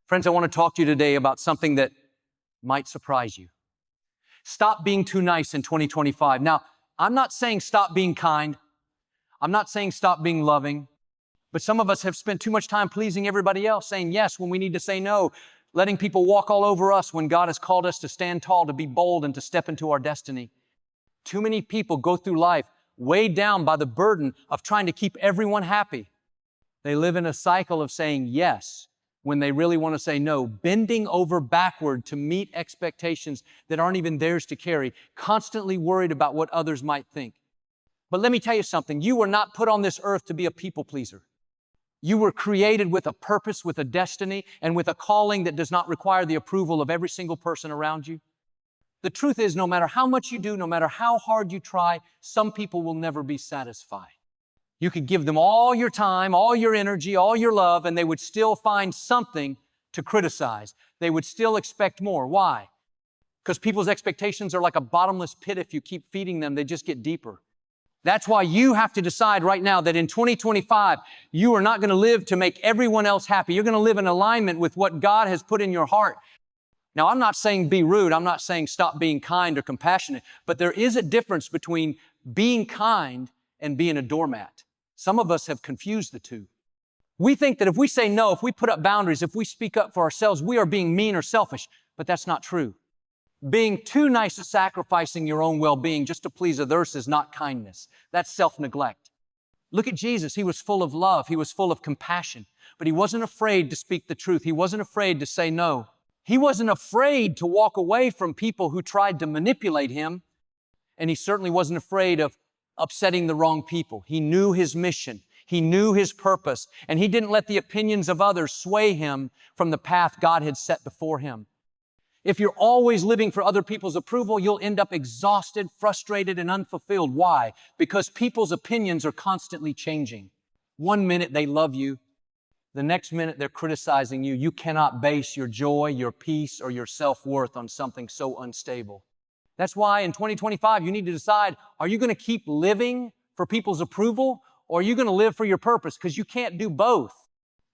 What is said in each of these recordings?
Friends, I want to talk to you today about something that might surprise you. Stop being too nice in 2025. Now, I'm not saying stop being kind. I'm not saying stop being loving. But some of us have spent too much time pleasing everybody else, saying yes when we need to say no, letting people walk all over us when God has called us to stand tall, to be bold, and to step into our destiny. Too many people go through life weighed down by the burden of trying to keep everyone happy. They live in a cycle of saying yes when they really want to say no, bending over backward to meet expectations that aren't even theirs to carry, constantly worried about what others might think. But let me tell you something. You were not put on this earth to be a people pleaser. You were created with a purpose, with a destiny, and with a calling that does not require the approval of every single person around you. The truth is, no matter how much you do, no matter how hard you try, some people will never be satisfied. You could give them all your time, all your energy, all your love, and they would still find something to criticize. They would still expect more. Why? Because people's expectations are like a bottomless pit. If you keep feeding them, they just get deeper. That's why you have to decide right now that in 2025, you are not going to live to make everyone else happy. You're going to live in alignment with what God has put in your heart. Now, I'm not saying be rude. I'm not saying stop being kind or compassionate. But there is a difference between being kind and being a doormat. Some of us have confused the two. We think that if we say no, if we put up boundaries, if we speak up for ourselves, we are being mean or selfish. But that's not true. Being too nice to sacrificing your own well-being just to please others is not kindness. That's self-neglect. Look at Jesus. He was full of love. He was full of compassion. But he wasn't afraid to speak the truth. He wasn't afraid to say no. He wasn't afraid to walk away from people who tried to manipulate him. And he certainly wasn't afraid of upsetting the wrong people. He knew his mission. He knew his purpose. And he didn't let the opinions of others sway him from the path God had set before him. If you're always living for other people's approval, you'll end up exhausted, frustrated, and unfulfilled. Why? Because people's opinions are constantly changing. One minute they love you. The next minute they're criticizing you. You cannot base your joy, your peace, or your self-worth on something so unstable. That's why in 2025, you need to decide, are you going to keep living for people's approval, or are you going to live for your purpose? Because you can't do both.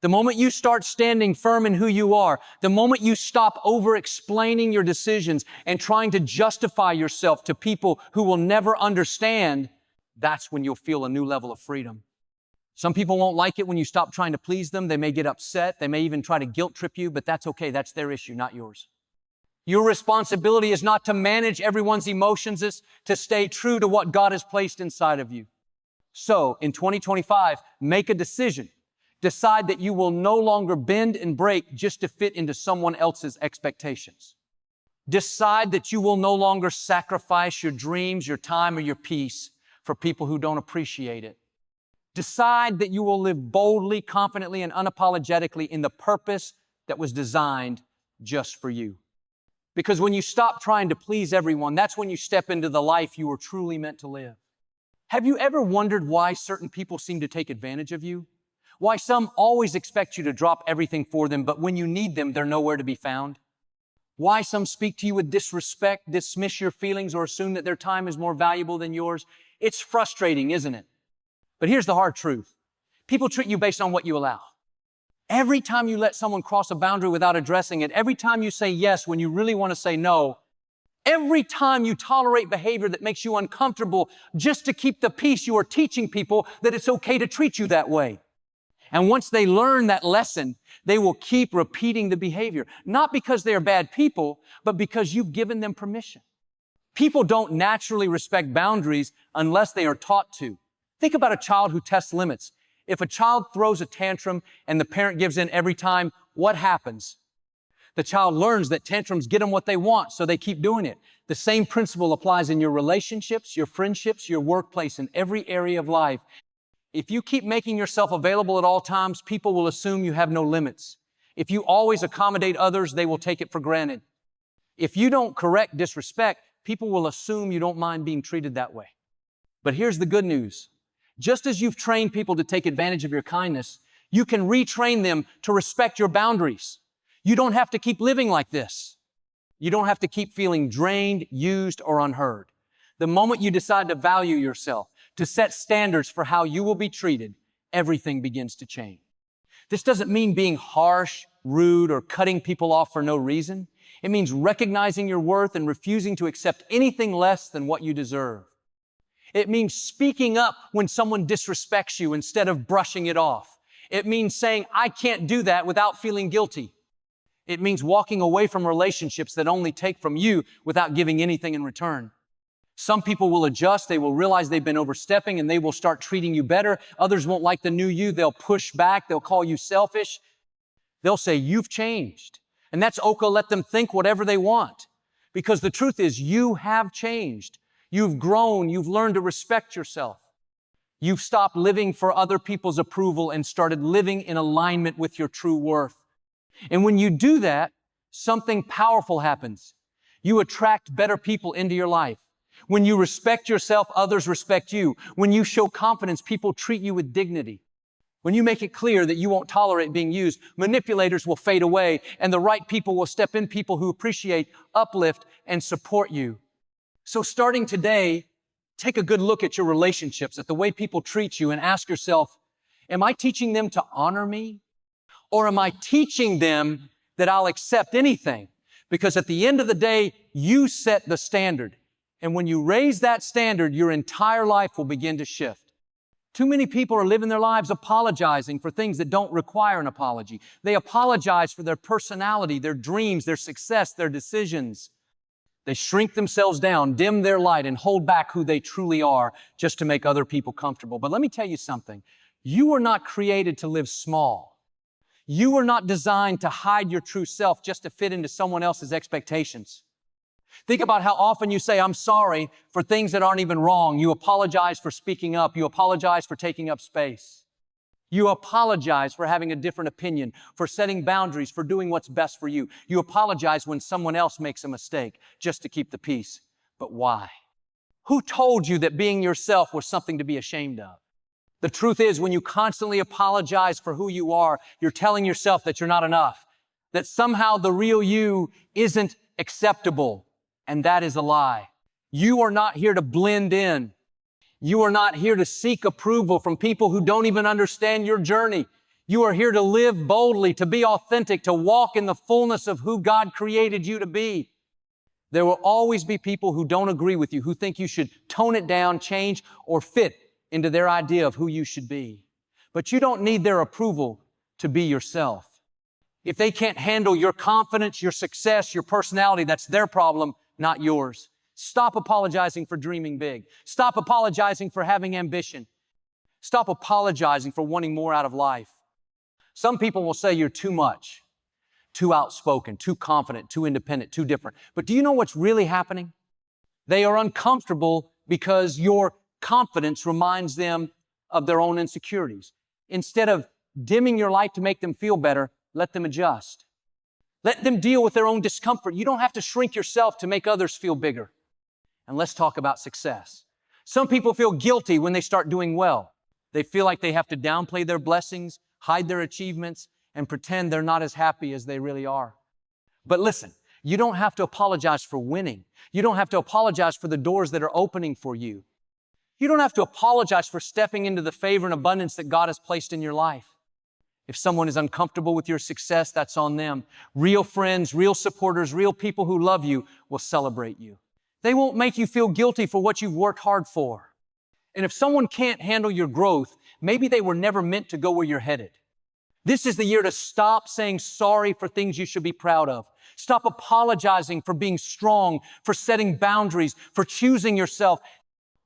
The moment you start standing firm in who you are, the moment you stop over-explaining your decisions and trying to justify yourself to people who will never understand, that's when you'll feel a new level of freedom. Some people won't like it when you stop trying to please them. They may get upset. They may even try to guilt trip you, but that's okay. That's their issue, not yours. Your responsibility is not to manage everyone's emotions, it's to stay true to what God has placed inside of you. So, in 2025, make a decision. Decide that you will no longer bend and break just to fit into someone else's expectations. Decide that you will no longer sacrifice your dreams, your time, or your peace for people who don't appreciate it. Decide that you will live boldly, confidently, and unapologetically in the purpose that was designed just for you. Because when you stop trying to please everyone, that's when you step into the life you were truly meant to live. Have you ever wondered why certain people seem to take advantage of you? Why some always expect you to drop everything for them, but when you need them, they're nowhere to be found? Why some speak to you with disrespect, dismiss your feelings, or assume that their time is more valuable than yours? It's frustrating, isn't it? But here's the hard truth. People treat you based on what you allow. Every time you let someone cross a boundary without addressing it, every time you say yes when you really want to say no, every time you tolerate behavior that makes you uncomfortable just to keep the peace, you are teaching people that it's okay to treat you that way. And once they learn that lesson, they will keep repeating the behavior. Not because they are bad people, but because you've given them permission. People don't naturally respect boundaries unless they are taught to. Think about a child who tests limits. If a child throws a tantrum and the parent gives in every time, what happens? The child learns that tantrums get them what they want, so they keep doing it. The same principle applies in your relationships, your friendships, your workplace, in every area of life. If you keep making yourself available at all times, people will assume you have no limits. If you always accommodate others, they will take it for granted. If you don't correct disrespect, people will assume you don't mind being treated that way. But here's the good news. Just as you've trained people to take advantage of your kindness, you can retrain them to respect your boundaries. You don't have to keep living like this. You don't have to keep feeling drained, used, or unheard. The moment you decide to value yourself, to set standards for how you will be treated, everything begins to change. This doesn't mean being harsh, rude, or cutting people off for no reason. It means recognizing your worth and refusing to accept anything less than what you deserve. It means speaking up when someone disrespects you instead of brushing it off. It means saying, I can't do that without feeling guilty. It means walking away from relationships that only take from you without giving anything in return. Some people will adjust, they will realize they've been overstepping, and they will start treating you better. Others won't like the new you, they'll push back, they'll call you selfish. They'll say, you've changed. And that's okay, let them think whatever they want. Because the truth is, you have changed. You've grown, you've learned to respect yourself. You've stopped living for other people's approval and started living in alignment with your true worth. And when you do that, something powerful happens. You attract better people into your life. When you respect yourself, others respect you. When you show confidence, people treat you with dignity. When you make it clear that you won't tolerate being used, manipulators will fade away, and the right people will step in, people who appreciate, uplift, and support you. So starting today, take a good look at your relationships, at the way people treat you, and ask yourself, am I teaching them to honor me? Or am I teaching them that I'll accept anything? Because at the end of the day, you set the standard. And when you raise that standard, your entire life will begin to shift. Too many people are living their lives apologizing for things that don't require an apology. They apologize for their personality, their dreams, their success, their decisions. They shrink themselves down, dim their light, and hold back who they truly are just to make other people comfortable. But let me tell you something. You were not created to live small. You were not designed to hide your true self just to fit into someone else's expectations. Think about how often you say, I'm sorry for things that aren't even wrong. You apologize for speaking up. You apologize for taking up space. You apologize for having a different opinion, for setting boundaries, for doing what's best for you. You apologize when someone else makes a mistake just to keep the peace. But why? Who told you that being yourself was something to be ashamed of? The truth is, when you constantly apologize for who you are, you're telling yourself that you're not enough, that somehow the real you isn't acceptable. And that is a lie. You are not here to blend in. You are not here to seek approval from people who don't even understand your journey. You are here to live boldly, to be authentic, to walk in the fullness of who God created you to be. There will always be people who don't agree with you, who think you should tone it down, change, or fit into their idea of who you should be. But you don't need their approval to be yourself. If they can't handle your confidence, your success, your personality, that's their problem, not yours. Stop apologizing for dreaming big. Stop apologizing for having ambition. Stop apologizing for wanting more out of life. Some people will say you're too much, too outspoken, too confident, too independent, too different. But do you know what's really happening? They are uncomfortable because your confidence reminds them of their own insecurities. Instead of dimming your light to make them feel better, let them adjust. Let them deal with their own discomfort. You don't have to shrink yourself to make others feel bigger. And let's talk about success. Some people feel guilty when they start doing well. They feel like they have to downplay their blessings, hide their achievements, and pretend they're not as happy as they really are. But listen, you don't have to apologize for winning. You don't have to apologize for the doors that are opening for you. You don't have to apologize for stepping into the favor and abundance that God has placed in your life. If someone is uncomfortable with your success, that's on them. Real friends, real supporters, real people who love you will celebrate you. They won't make you feel guilty for what you've worked hard for. And if someone can't handle your growth, maybe they were never meant to go where you're headed. This is the year to stop saying sorry for things you should be proud of. Stop apologizing for being strong, for setting boundaries, for choosing yourself.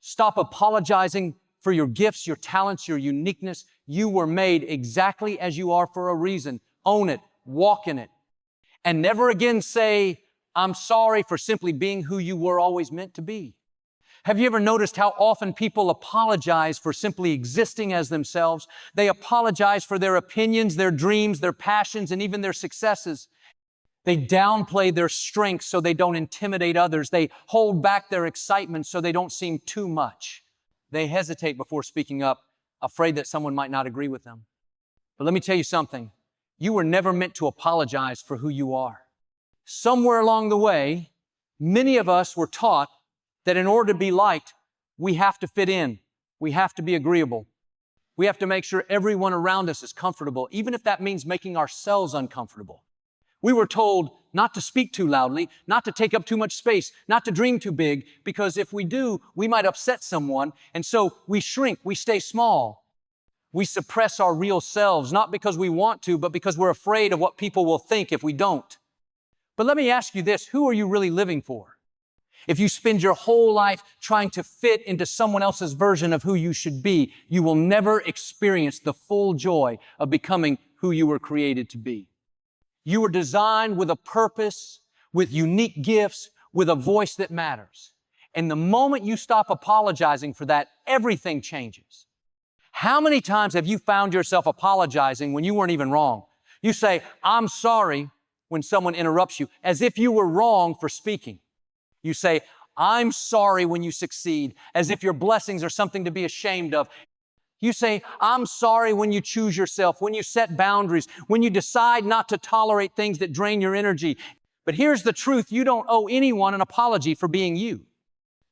Stop apologizing for your gifts, your talents, your uniqueness. You were made exactly as you are for a reason. Own it. Walk in it. And never again say, I'm sorry for simply being who you were always meant to be. Have you ever noticed how often people apologize for simply existing as themselves? They apologize for their opinions, their dreams, their passions, and even their successes. They downplay their strengths so they don't intimidate others. They hold back their excitement so they don't seem too much. They hesitate before speaking up, afraid that someone might not agree with them. But let me tell you something. You were never meant to apologize for who you are. Somewhere along the way, many of us were taught that in order to be liked, we have to fit in. We have to be agreeable. We have to make sure everyone around us is comfortable, even if that means making ourselves uncomfortable. We were told not to speak too loudly, not to take up too much space, not to dream too big, because if we do, we might upset someone. And so we shrink, we stay small. We suppress our real selves, not because we want to, but because we're afraid of what people will think if we don't. But let me ask you this, who are you really living for? If you spend your whole life trying to fit into someone else's version of who you should be, you will never experience the full joy of becoming who you were created to be. You were designed with a purpose, with unique gifts, with a voice that matters. And the moment you stop apologizing for that, everything changes. How many times have you found yourself apologizing when you weren't even wrong? You say, "I'm sorry," when someone interrupts you, as if you were wrong for speaking. You say, "I'm sorry," when you succeed, as if your blessings are something to be ashamed of. You say, "I'm sorry," when you choose yourself, when you set boundaries, when you decide not to tolerate things that drain your energy. But here's the truth, you don't owe anyone an apology for being you.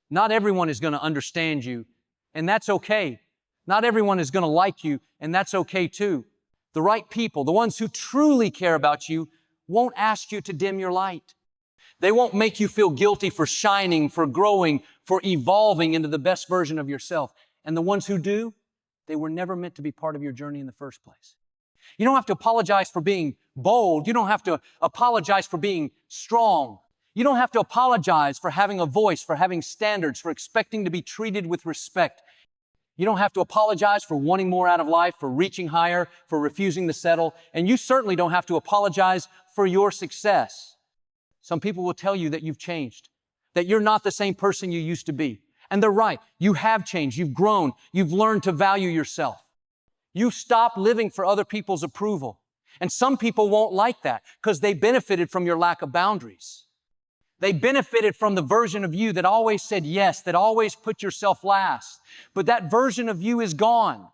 Not everyone is going to understand you, and that's okay. Not everyone is going to like you, and that's okay too. The right people, the ones who truly care about you, won't ask you to dim your light. They won't make you feel guilty for shining, for growing, for evolving into the best version of yourself. And the ones who do, they were never meant to be part of your journey in the first place. You don't have to apologize for being bold. You don't have to apologize for being strong. You don't have to apologize for having a voice, for having standards, for expecting to be treated with respect. You don't have to apologize for wanting more out of life, for reaching higher, for refusing to settle. And you certainly don't have to apologize for your success. Some people will tell you that you've changed, that you're not the same person you used to be. And they're right. You have changed. You've grown. You've learned to value yourself. You've stopped living for other people's approval. And some people won't like that because they benefited from your lack of boundaries. They benefited from the version of you that always said yes, that always put yourself last. But that version of you is gone.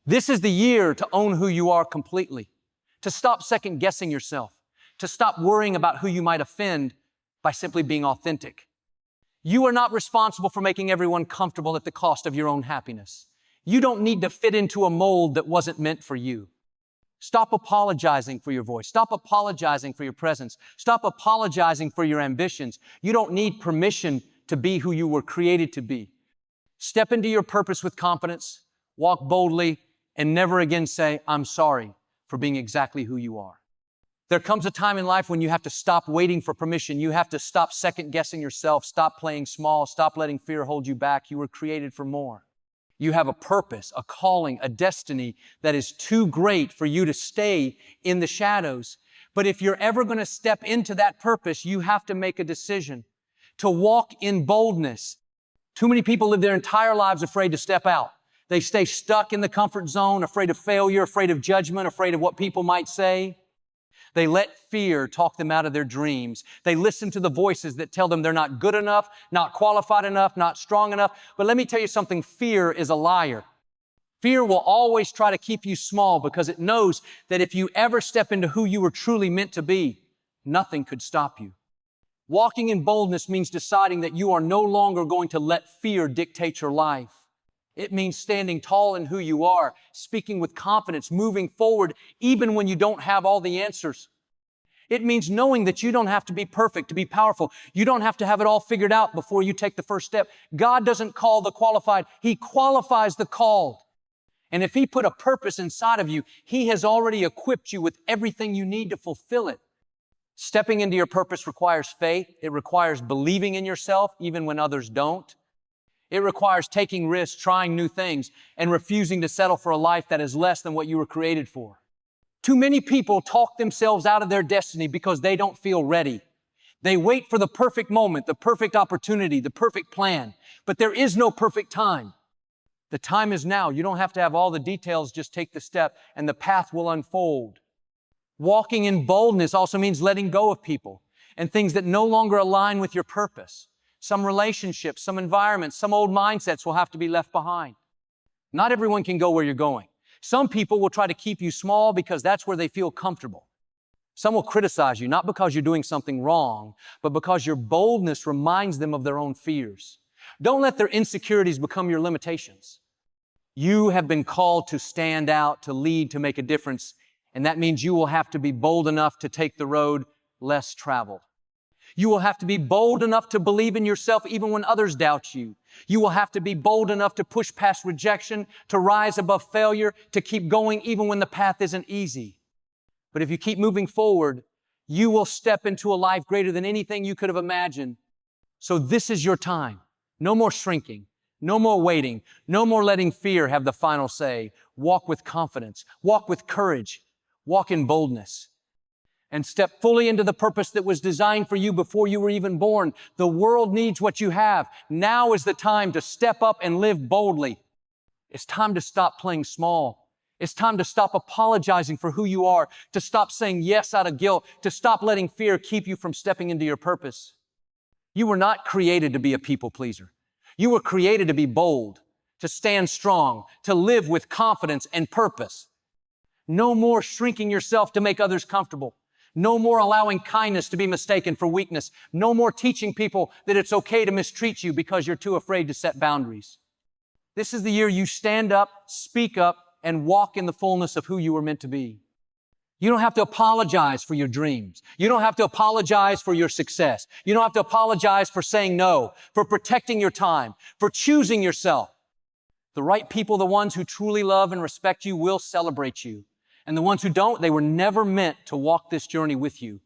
This is the year to own who you are completely, to stop second guessing yourself, to stop worrying about who you might offend by simply being authentic. You are not responsible for making everyone comfortable at the cost of your own happiness. You don't need to fit into a mold that wasn't meant for you. Stop apologizing for your voice. Stop apologizing for your presence. Stop apologizing for your ambitions. You don't need permission to be who you were created to be. Step into your purpose with confidence, walk boldly, and never again say, "I'm sorry," for being exactly who you are. There comes a time in life when you have to stop waiting for permission. You have to stop second guessing yourself, stop playing small, stop letting fear hold you back. You were created for more. You have a purpose, a calling, a destiny that is too great for you to stay in the shadows. But if you're ever going to step into that purpose, you have to make a decision to walk in boldness. Too many people live their entire lives afraid to step out. They stay stuck in the comfort zone, afraid of failure, afraid of judgment, afraid of what people might say. They let fear talk them out of their dreams. They listen to the voices that tell them they're not good enough, not qualified enough, not strong enough. But let me tell you something, fear is a liar. Fear will always try to keep you small because it knows that if you ever step into who you were truly meant to be, nothing could stop you. Walking in boldness means deciding that you are no longer going to let fear dictate your life. It means standing tall in who you are, speaking with confidence, moving forward even when you don't have all the answers. It means knowing that you don't have to be perfect to be powerful. You don't have to have it all figured out before you take the first step. God doesn't call the qualified. He qualifies the called. And if He put a purpose inside of you, He has already equipped you with everything you need to fulfill it. Stepping into your purpose requires faith. It requires believing in yourself even when others don't. It requires taking risks, trying new things, and refusing to settle for a life that is less than what you were created for. Too many people talk themselves out of their destiny because they don't feel ready. They wait for the perfect moment, the perfect opportunity, the perfect plan. But there is no perfect time. The time is now. You don't have to have all the details. Just take the step and the path will unfold. Walking in boldness also means letting go of people and things that no longer align with your purpose. Some relationships, some environments, some old mindsets will have to be left behind. Not everyone can go where you're going. Some people will try to keep you small because that's where they feel comfortable. Some will criticize you, not because you're doing something wrong, but because your boldness reminds them of their own fears. Don't let their insecurities become your limitations. You have been called to stand out, to lead, to make a difference. And that means you will have to be bold enough to take the road less traveled. You will have to be bold enough to believe in yourself even when others doubt you. You will have to be bold enough to push past rejection, to rise above failure, to keep going even when the path isn't easy. But if you keep moving forward, you will step into a life greater than anything you could have imagined. So this is your time. No more shrinking. No more waiting. No more letting fear have the final say. Walk with confidence. Walk with courage. Walk in boldness. And step fully into the purpose that was designed for you before you were even born. The world needs what you have. Now is the time to step up and live boldly. It's time to stop playing small. It's time to stop apologizing for who you are, to stop saying yes out of guilt, to stop letting fear keep you from stepping into your purpose. You were not created to be a people pleaser. You were created to be bold, to stand strong, to live with confidence and purpose. No more shrinking yourself to make others comfortable. No more allowing kindness to be mistaken for weakness. No more teaching people that it's okay to mistreat you because you're too afraid to set boundaries. This is the year you stand up, speak up, and walk in the fullness of who you were meant to be. You don't have to apologize for your dreams. You don't have to apologize for your success. You don't have to apologize for saying no, for protecting your time, for choosing yourself. The right people, the ones who truly love and respect you, will celebrate you. And the ones who don't, they were never meant to walk this journey with you.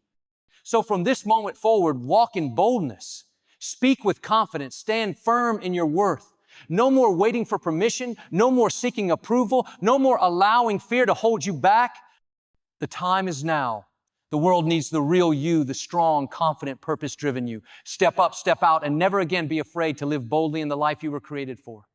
So from this moment forward, walk in boldness. Speak with confidence. Stand firm in your worth. No more waiting for permission. No more seeking approval. No more allowing fear to hold you back. The time is now. The world needs the real you, the strong, confident, purpose-driven you. Step up, step out, and never again be afraid to live boldly in the life you were created for.